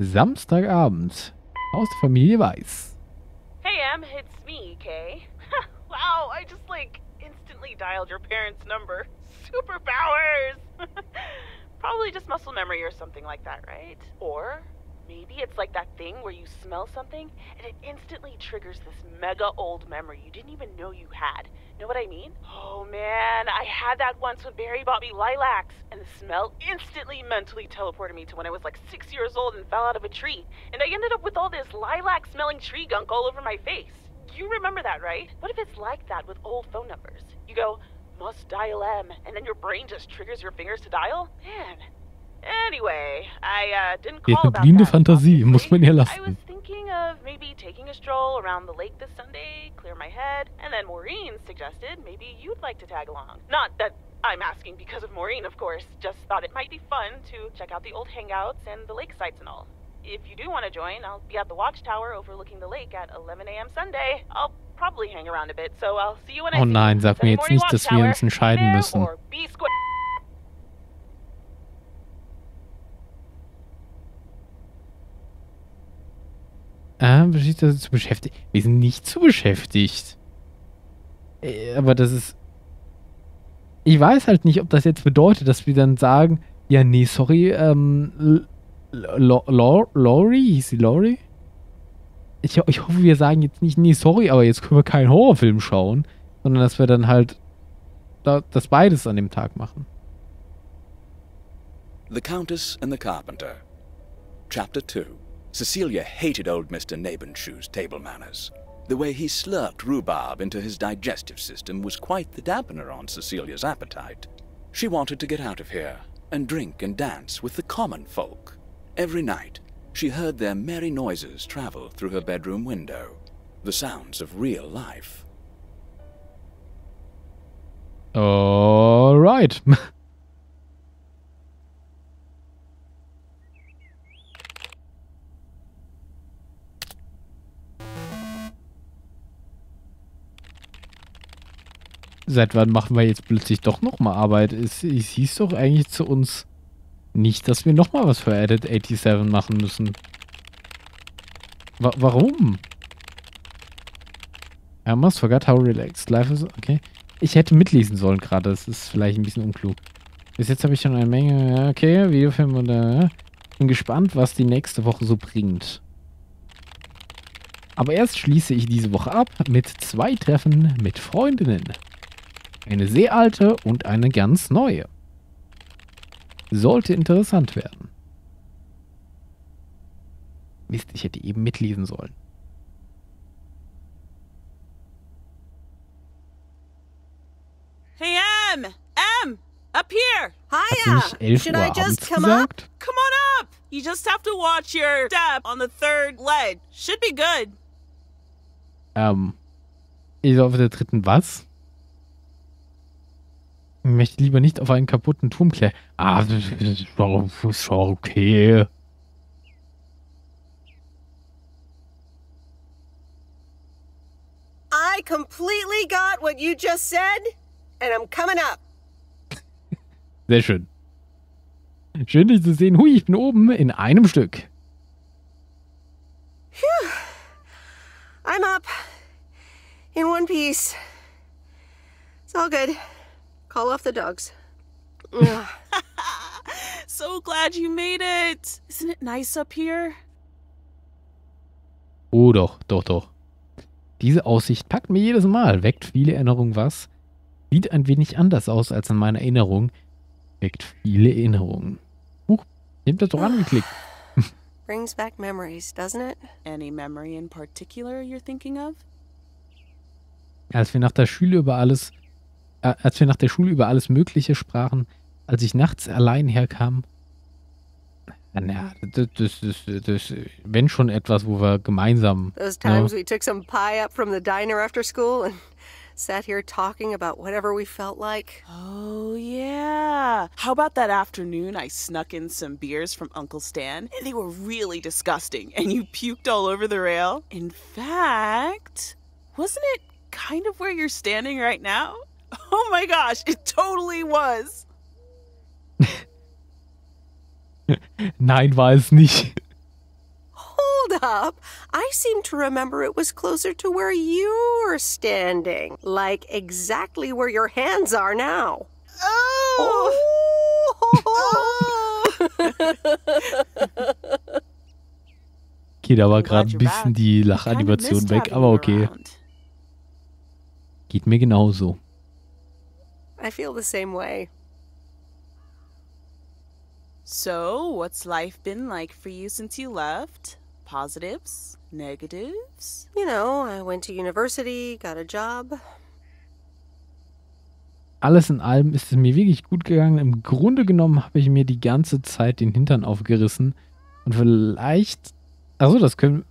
Samstagabend. Aus der Familie Weiß. Hey Em, it's me, Kay. Wow, I just instantly dialed your parents' number. Superpowers! Probably just muscle memory or something like that, right? Or maybe it's like that thing where you smell something and it instantly triggers this mega old memory you didn't even know you had. Know what I mean? Oh man, I had that once when Barry bought me lilacs, and the smell instantly mentally teleported me to when I was 6 years old and fell out of a tree. And I ended up with all this lilac-smelling tree gunk all over my face. You remember that, right? What if it's like that with old phone numbers? You go, must dial M, and then your brain just triggers your fingers to dial? Man. Anyway, I didn't call about blinde that, Fantasie, muss man ihr I lassen. was thinking of maybe taking a stroll around the lake this Sunday, clear my head, and then Maureen suggested maybe you'd like to tag along. Not that I'm asking because of Maureen, of course, just thought it might be fun to check out the old hangouts and the lake sites and all. If you do want to join, I'll be at the watchtower overlooking the lake at 11 a.m. Sunday. I'll probably hang around a bit, so I'll see you when I see Oh nein, you. sag mir jetzt nicht, dass wir uns entscheiden müssen. Or be square. Zu beschäftigt. Wir sind nicht zu beschäftigt. Aber das ist... Ich weiß halt nicht, ob das jetzt bedeutet, dass wir dann sagen, ja, nee, sorry, Laurie? Hieß sie Laurie? Ich hoffe, wir sagen jetzt nicht, nee, sorry, aber jetzt können wir keinen Horrorfilm schauen, sondern dass wir dann halt das beides an dem Tag machen. The Countess and the Carpenter. Chapter 2. Cecilia hated old Mr. Nabenshoe's table manners. The way he slurped rhubarb into his digestive system was quite the dampener on Cecilia's appetite. She wanted to get out of here and drink and dance with the common folk. Every night, she heard their merry noises travel through her bedroom window, the sounds of real life. All right. Seit wann machen wir jetzt plötzlich doch nochmal Arbeit? Es hieß doch eigentlich zu uns nicht, dass wir nochmal was für Edit 87 machen müssen. Warum? I almost forgot how relaxed life is. Okay. Ich hätte mitlesen sollen gerade. Das ist vielleicht ein bisschen unklug. Bis jetzt habe ich schon eine Menge... Okay, Videofilm oder... Bin gespannt, was die nächste Woche so bringt. Aber erst schließe ich diese Woche ab mit 2 Treffen mit Freundinnen. Eine sehr alte und eine ganz neue. Sollte interessant werden. Mist, ich hätte eben mitlesen sollen. Hey Em! Em! Up here! Hiya! Hat sie nicht 11 Should Uhr I just abends come gesagt? up? Come on up! You just have to watch your step on the 3rd ledge. Should be good. Ich soll auf der 3. was? Ich möchte lieber nicht auf einen kaputten Turm klettern. Ah, das ist schon okay. I completely got what you just said, and I'm coming up. Sehr schön. Schön, dich zu sehen. Hui, ich bin oben in einem Stück. Phew. I'm up. In one piece. It's all good. Call off the dogs. So glad you made it. Isn't it nice up here? Oh, doch. Diese Aussicht packt mir jedes Mal. Weckt viele Erinnerungen was. Sieht ein wenig anders aus als in meiner Erinnerung. Weckt viele Erinnerungen. Ich hab das doch angeklickt. Brings back memories, doesn't it? Any memory in particular you're thinking of? Als wir nach der Schule über alles Mögliche sprachen, als ich nachts allein herkam. Na, das wenn schon etwas, wo wir gemeinsam... Those times we took some pie up from the diner after school and sat here talking about whatever we felt like. Oh, yeah. How about that afternoon I snuck in some beers from Uncle Stan, and they were really disgusting, and you puked all over the rail? In fact, wasn't it kind of where you're standing right now? Oh my gosh, it totally was. Nein, war es nicht. up. I seem to remember it was closer to where you were standing. Like exactly where your hands are now. Oh! Okay, da war gerade ein bisschen die Lachanimation weg, aber okay. Geht mir genauso. I feel the same way. So, what's life been like for you since you left? Positives? Negatives? You know, I went to university, got a job. Alles in allem ist es mir wirklich gut gegangen. Im Grunde genommen habe ich mir die ganze Zeit den Hintern aufgerissen. Und vielleicht... Achso, das können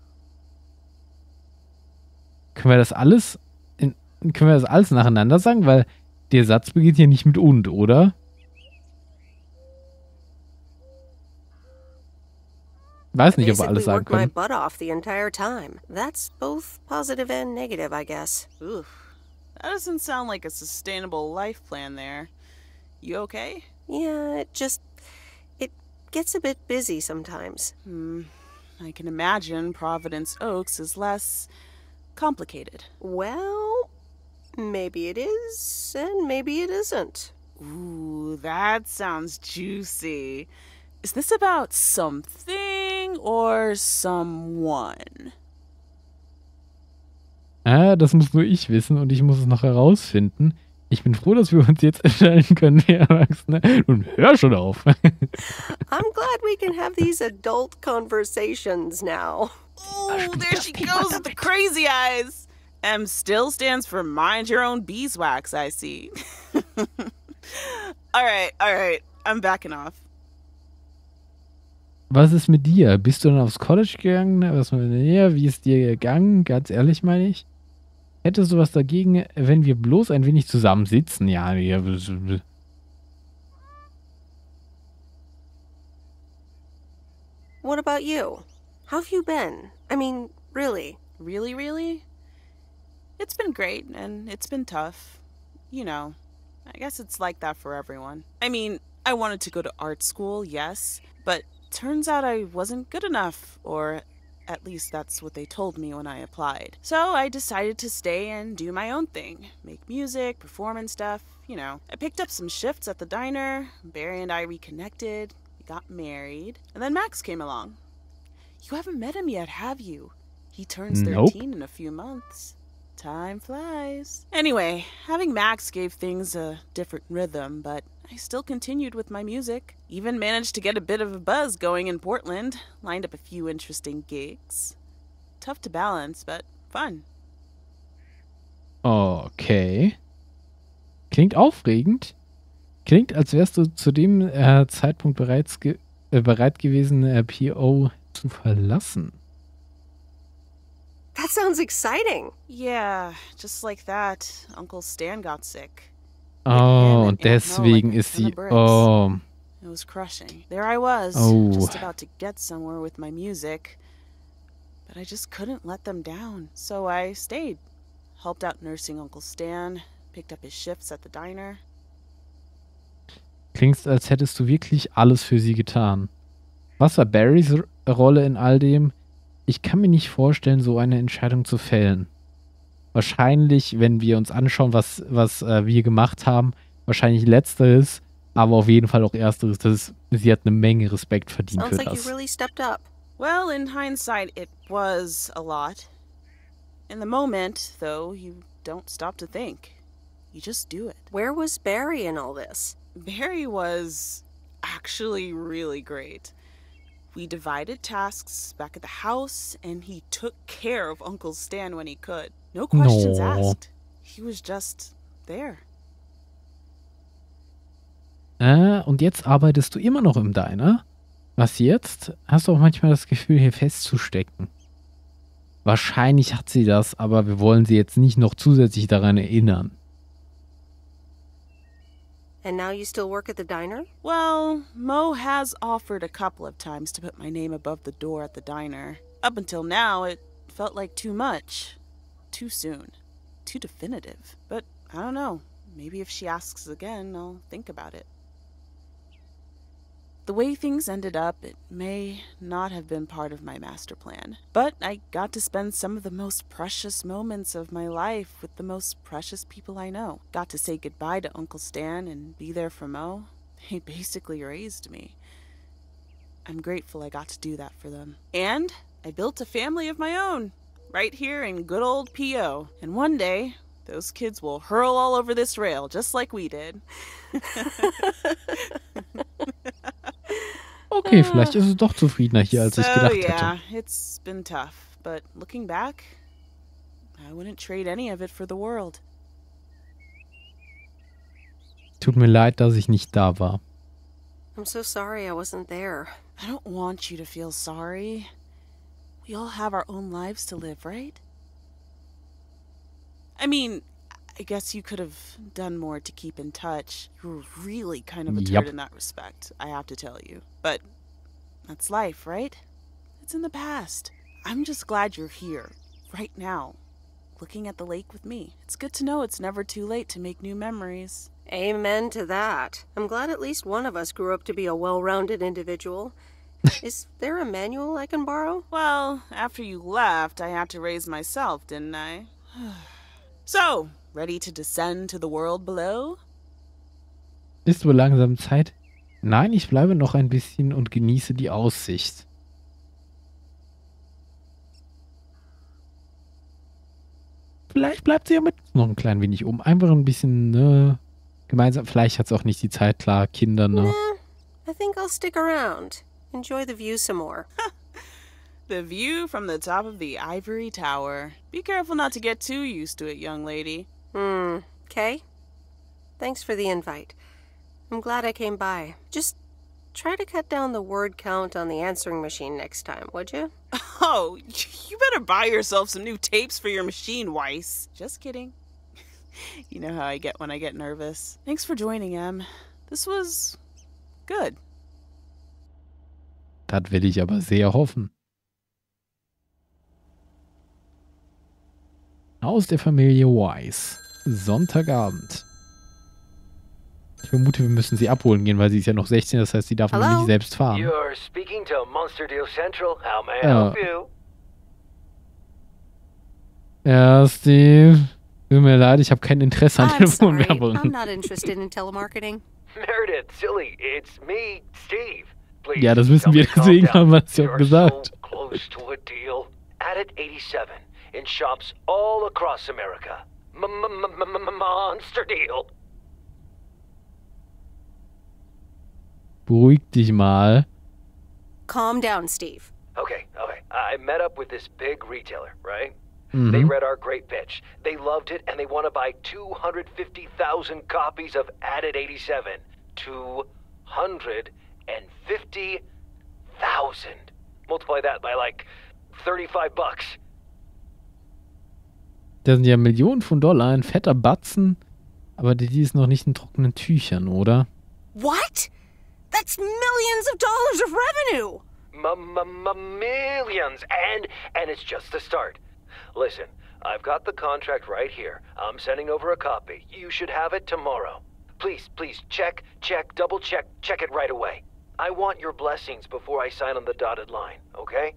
wir das alles nacheinander sagen? Weil der Satz beginnt hier nicht mit und, oder? Weiß nicht, ob wir alles sagen können. My butt off the entire time. That's both positive and negative, I guess. Oof. That doesn't sound like a sustainable life plan there. You okay? Yeah, it gets a bit busy sometimes. I can imagine Providence Oaks is less complicated. Well, maybe it is, and maybe it isn't. Ooh, that sounds juicy. Is this about something or someone? Das muss nur ich wissen und ich muss es noch herausfinden. Ich bin froh, dass wir uns jetzt entscheiden können, wir Erwachsene. Nun hör schon auf. I'm glad we can have these adult conversations now. Oh, there she goes with the crazy eyes. M still stands for mind your own beeswax, I see. All right. I'm backing off. Was ist mit dir? Bist du dann aufs College gegangen? Wie ist dir gegangen? Ganz ehrlich meine ich. Hättest du was dagegen, wenn wir bloß ein wenig zusammensitzen? Ja. What about you? How have you been? I mean, really? Really? It's been great, and it's been tough. You know, I guess it's like that for everyone. I mean, I wanted to go to art school, yes, but turns out I wasn't good enough, or at least that's what they told me when I applied. So I decided to stay and do my own thing. Make music, perform and stuff, you know. I picked up some shifts at the diner, Barry and I reconnected, we got married, and then Max came along. You haven't met him yet, have you? He turns 13 in a few months. Time flies. Anyway, having Max gave things a different rhythm, but I still continued with my music. Even managed to get a bit of a buzz going in Portland. Lined up a few interesting gigs. Tough to balance, but fun. Okay. Klingt aufregend. Klingt, als wärst du zu dem Zeitpunkt bereit gewesen, PO zu verlassen. That sounds exciting. Yeah, just like that, Uncle Stan got sick. Oh, und deswegen ist sie... Oh. It was crushing. There I was, just about to get somewhere with my music. But I just couldn't let them down. So I stayed. Helped out nursing Uncle Stan. Picked up his shifts at the diner. Klingst, als hättest du wirklich alles für sie getan. Was war Barrys Rolle in all dem? Ich kann mir nicht vorstellen, so eine Entscheidung zu fällen. Wahrscheinlich, wenn wir uns anschauen, was wir gemacht haben, wahrscheinlich letzteres, aber auf jeden Fall auch ersteres. Sie hat eine Menge Respekt verdient für das. Sounds like you really stepped up. Well, in hindsight, it was a lot. In the moment, though, you don't stop to think. You just do it. Where was Barry in all this? Barry was actually really great. We divided tasks back at the house, and he took care of Uncle Stan when he could. No questions asked. He was just there. Und jetzt arbeitest du immer noch im Diner? Was jetzt? Hast du auch manchmal das Gefühl, hier festzustecken? Wahrscheinlich hat sie das, aber wir wollen sie jetzt nicht noch zusätzlich daran erinnern. And now you still work at the diner? Well, Mo has offered a couple of times to put my name above the door at the diner. Up until now, it felt like too much. Too soon. Too definitive. But I don't know. Maybe if she asks again, I'll think about it. the way things ended up, it may not have been part of my master plan. But I got to spend some of the most precious moments of my life with the most precious people I know. Got to say goodbye to Uncle Stan and be there for Mo. They basically raised me. I'm grateful I got to do that for them. And I built a family of my own, right here in good old P.O. And one day, those kids will hurl all over this rail, just like we did. Okay, vielleicht ist es doch zufriedener hier, als ich gedacht hätte. Yeah, it's been tough, but looking back, I wouldn't trade any of it for the world. Tut mir leid, dass ich nicht da war. I'm so sorry I wasn't there. I don't want you to feel sorry. We all have our own lives to live, right? I mean, I guess you could have done more to keep in touch. You were really kind of a turd in that respect, I have to tell you. But that's life, right? It's in the past. I'm just glad you're here, right now, looking at the lake with me. It's good to know it's never too late to make new memories. Amen to that. I'm glad at least one of us grew up to be a well-rounded individual. Is there a manual I can borrow? Well, after you left, I had to raise myself, didn't I? So, ready to descend to the world below? Ist wohl langsam Zeit? Nein, ich bleibe noch ein bisschen und genieße die Aussicht. Vielleicht bleibt sie ja mit noch ein klein wenig oben. Einfach ein bisschen, ne, gemeinsam. Vielleicht hat es auch nicht die Zeit, klar, Kinder, ne? Nah, I think I'll stick around. Enjoy the view some more. The view from the top of the ivory tower. Be careful not to get too used to it, young lady. Okay. Thanks for the invite. I'm glad I came by. Just try to cut down the word count on the answering machine next time, would you? Oh, you better buy yourself some new tapes for your machine, Weiss. Just kidding. You know how I get when I get nervous. Thanks for joining, Em. This was good. Das will ich aber sehr hoffen. Aus der Familie Weiss. Sonntagabend. Ich vermute, wir müssen sie abholen gehen, weil sie ist ja noch 16, das heißt, sie darf noch nicht selbst fahren. You're speaking to Monster Deal Central. How may I help you? Ja, Steve. Tut mir leid, ich habe kein Interesse an Telefonwerbung. I'm not interested in telemarketing. Meredith, silly, it's me, Steve. Please, Ja, das wissen wir, deswegen haben wir es ja auch gesagt. So close to a deal. Added 87 in shops all across America. Monster Deal. Beruhig dich mal. Calm down, Steve. Okay. I met up with this big retailer, right? They read our great pitch. They loved it, and they want to buy 250,000 copies of Added 87. 250,000. Multiply that by like $35. Das sind ja Millionen von Dollar, ein fetter Batzen. Aber die ist noch nicht in trockenen Tüchern, oder? What? That's millions of dollars of revenue! Millions, and it's just the start. Listen, I've got the contract right here. I'm sending over a copy. You should have it tomorrow. Please, check, double check it right away. I want your blessings before I sign on the dotted line, okay?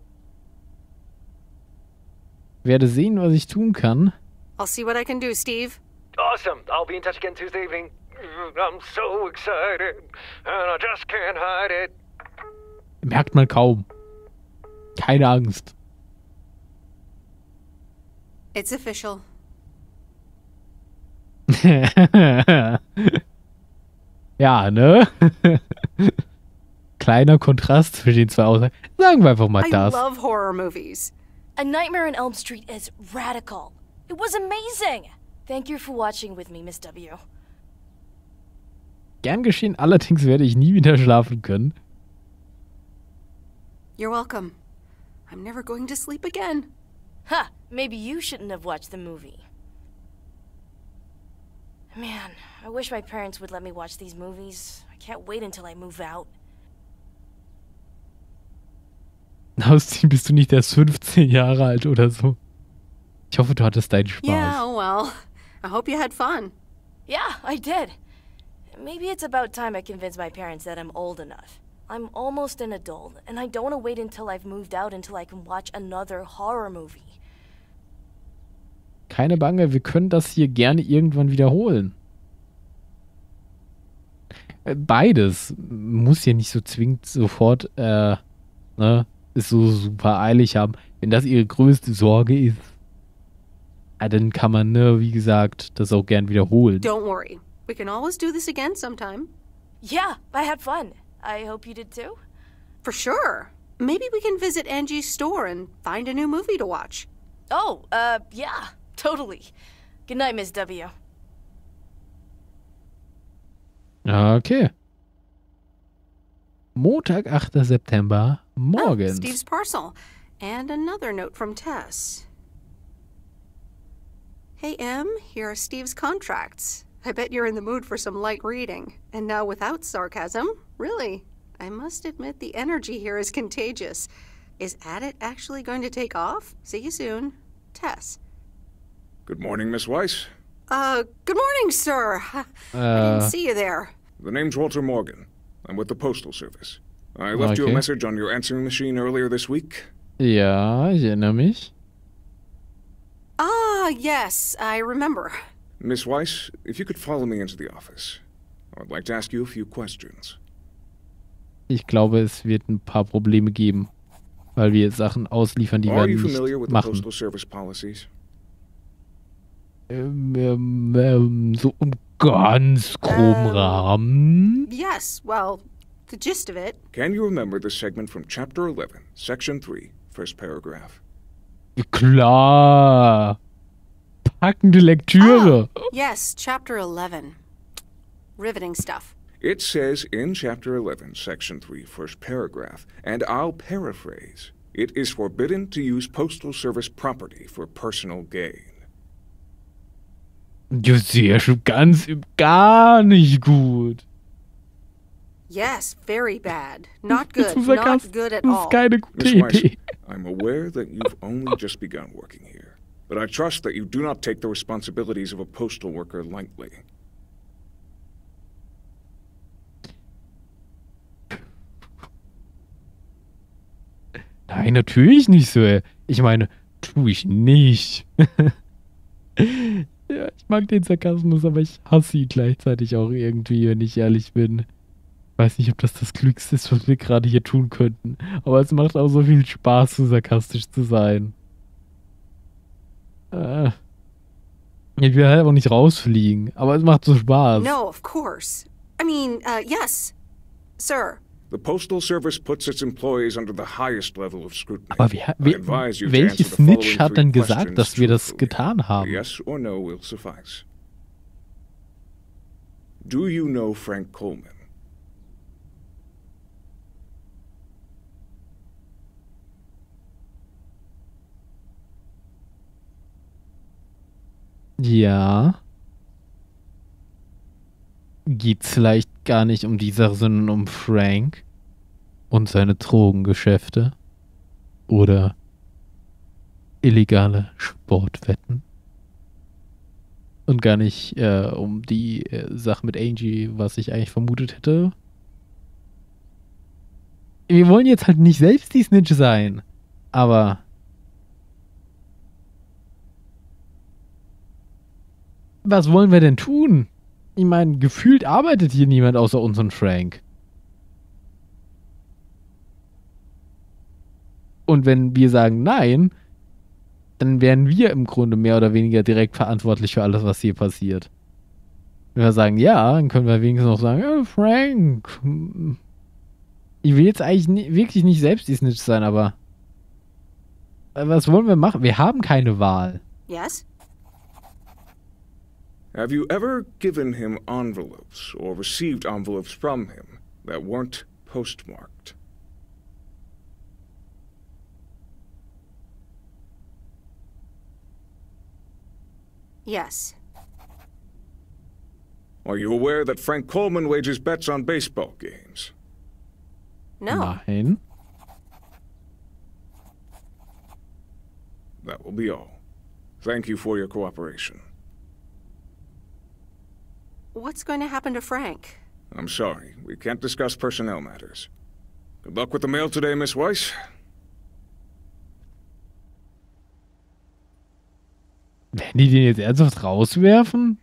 Werde sehen, was ich tun kann. I'll see what I can do, Steve. Awesome. I'll be in touch again Tuesday evening. I'm so excited, and I just can't hide it. Merkt man kaum. Keine Angst. It's official. Ja, ne? Kleiner Kontrast zwischen den zwei Aussagen. Sagen wir einfach mal das. I love horror movies. A Nightmare on Elm Street is radical. It was amazing. Thank you for watching with me, Miss W. Gern geschehen, allerdings werde ich nie wieder schlafen können. You're welcome. I'm never going to sleep again. Huh, maybe you shouldn't have watched the movie. Man, I wish my parents would let me watch these movies. I can't wait until I move out. Ausziehen bist du nicht erst 15 Jahre alt oder so. Ich hoffe, du hattest deinen Spaß. Yeah, well, I hope you had fun. Yeah, I did. Maybe it's about time I convince my parents that I'm old enough. I'm almost an adult, and I don't want to wait until I've moved out until I can watch another horror movie. Keine Bange, wir können das hier gerne irgendwann wiederholen. Beides. Muss ja nicht so zwingend sofort, ne, ist so super eilig haben. Wenn das ihre größte Sorge ist, dann kann man, ne, wie gesagt, das auch gern wiederholen. Don't worry. We can always do this again sometime. Yeah, I had fun. I hope you did too. For sure. Maybe we can visit Angie's store and find a new movie to watch. Oh, yeah, totally. Good night, Miss W. Okay. Montag, 8. September, morgens. Oh, Steve's parcel. And another note from Tess. Hey, Em, here are Steve's contracts. I bet you're in the mood for some light reading. And now without sarcasm, really. I must admit the energy here is contagious. Is Addit actually going to take off? See you soon. Tess. Good morning, Miss Weiss. Good morning, sir. I didn't see you there. The name's Walter Morgan. I'm with the Postal Service. I left you a message on your answering machine earlier this week. Ja, ich erinnere mich. Ah, yes, I remember. Miss Weiss, if you could follow me into the office. I would like to ask you a few questions. Ich glaube, es wird ein paar Probleme geben, weil wir Sachen ausliefern, die wir nicht machen. Postal Service policies? So im ganz groben Rahmen. Yes, well, the gist of it. Can you remember the segment from Chapter 11, Section 3, first paragraph? Klar. Packende Lektüre. Yes, Chapter 11. Riveting stuff. It says in Chapter 11, Section 3, first paragraph, and I'll paraphrase, it is forbidden to use Postal Service property for personal gain. Ja, sehr schön, gar nicht gut. Yes, very bad. Not good. Not good at Das all. ist keine gute Miss Weiss, Idee. I'm aware that you've only just begun working here, but I trust that you do not take the responsibilities of a postal worker lightly. Nein, natürlich nicht, Sir. Ich meine, tue ich nicht. Ja, ich mag den Sarkasmus, aber ich hasse ihn gleichzeitig auch irgendwie, wenn ich ehrlich bin. Ich weiß nicht, ob das das Klügste ist, was wir gerade hier tun könnten. Aber es macht auch so viel Spaß, so sarkastisch zu sein. Ich will halt auch nicht rausfliegen, aber es macht so Spaß. No, of course. I mean, yes, sir. The Postal Service puts its employees under the highest level of scrutiny. Aber welches Snitch hat denn gesagt, dass wir das getan haben? Yes or no will suffice. Do you know Frank Coleman? Ja. Geht's vielleicht gar nicht um die Sache, sondern um Frank und seine Drogengeschäfte oder illegale Sportwetten und gar nicht um die Sache mit Angie, was ich eigentlich vermutet hätte. Wir wollen jetzt halt nicht selbst die Snitch sein, aber was wollen wir denn tun? Ich meine, gefühlt arbeitet hier niemand außer uns und Frank. Und wenn wir sagen nein, dann wären wir im Grunde mehr oder weniger direkt verantwortlich für alles, was hier passiert. Wenn wir sagen ja, dann können wir wenigstens noch sagen, ja, Frank, ich will jetzt eigentlich wirklich nicht selbst die Snitch sein, aber was wollen wir machen? Wir haben keine Wahl. Yes? Have you ever given him envelopes or received envelopes from him that weren't postmarked? Yes. Are you aware that Frank Coleman wages bets on baseball games? No. Nein. That will be all. Thank you for your cooperation. What's going to happen to Frank? I'm sorry, we can't discuss personnel matters. Good luck with the mail today, Miss Weiss. Werden die den jetzt ernsthaft rauswerfen?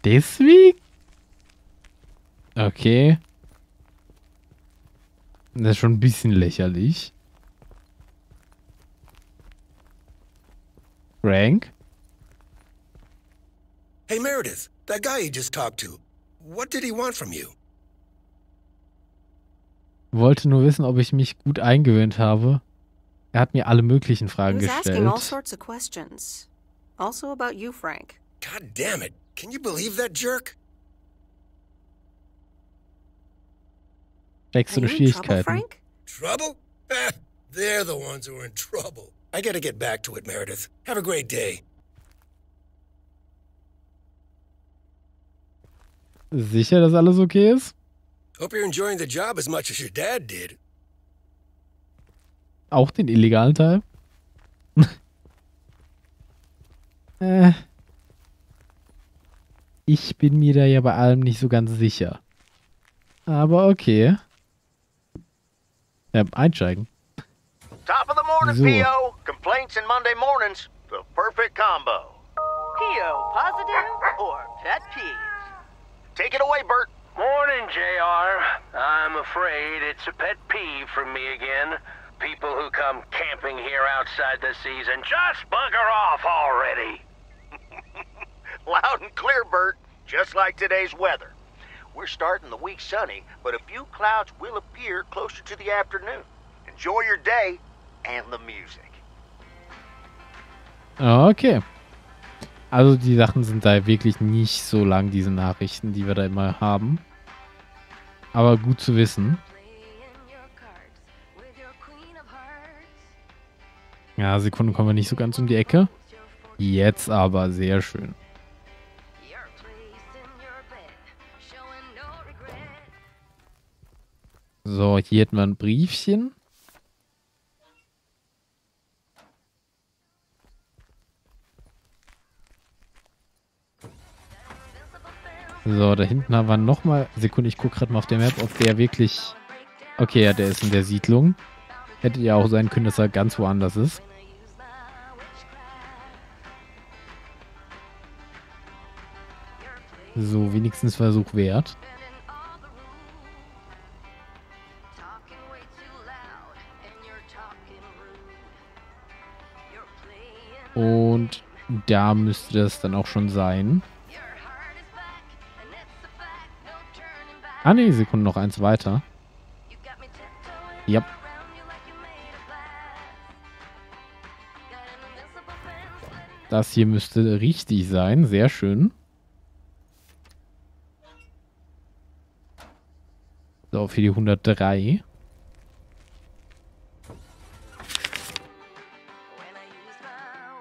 Deswegen? Okay. Das ist schon ein bisschen lächerlich. Frank? Hey, Meredith, that guy you just talked to, what did he want from you? Wollte nur wissen, ob ich mich gut eingewöhnt habe. Er hat mir alle möglichen Fragen He was asking all gestellt. sorts of questions. Also about you, Frank. God damn it. Can you believe that jerk? Steckst du Are in you in trouble, Schwierigkeiten? Frank? Trouble? They're the ones who are in trouble. I gotta get back to it, Meredith. Have a great day. Sicher, dass alles okay ist? Hope you're enjoying the job as much as your dad did. Auch den illegalen Teil? Ich bin mir da ja bei allem nicht so ganz sicher. Aber okay. Ja, einsteigen. Top of the morning, So. P.O. Complaints and Monday mornings. The perfect combo. P.O. positive or pet peeves? Take it away, Bert. Morning, JR. I'm afraid it's a pet peeve from me again. People who come camping here outside the season, just bugger off already. Loud and clear, Bert. Just like today's weather. We're starting the week sunny, but a few clouds will appear closer to the afternoon. Enjoy your day and the music. Okay. Also die Sachen sind da wirklich nicht so lang, diese Nachrichten, die wir da immer haben. Aber gut zu wissen. Ja, Sekunde, kommen wir nicht so ganz um die Ecke. Jetzt aber, sehr schön. So, hier hätten wir ein Briefchen. So, da hinten haben wir nochmal... Sekunde, ich gucke gerade mal auf der Map, ob der wirklich... Okay, ja, der ist in der Siedlung. Hätte ja auch sein können, dass er ganz woanders ist. So, wenigstens Versuch wert. Und da müsste das dann auch schon sein. Ah ne, Sekunde, noch eins weiter. Ja. Das hier müsste richtig sein. Sehr schön. So, für die 103.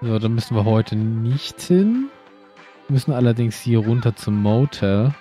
So, da müssen wir heute nicht hin. Wir müssen allerdings hier runter zum Motel.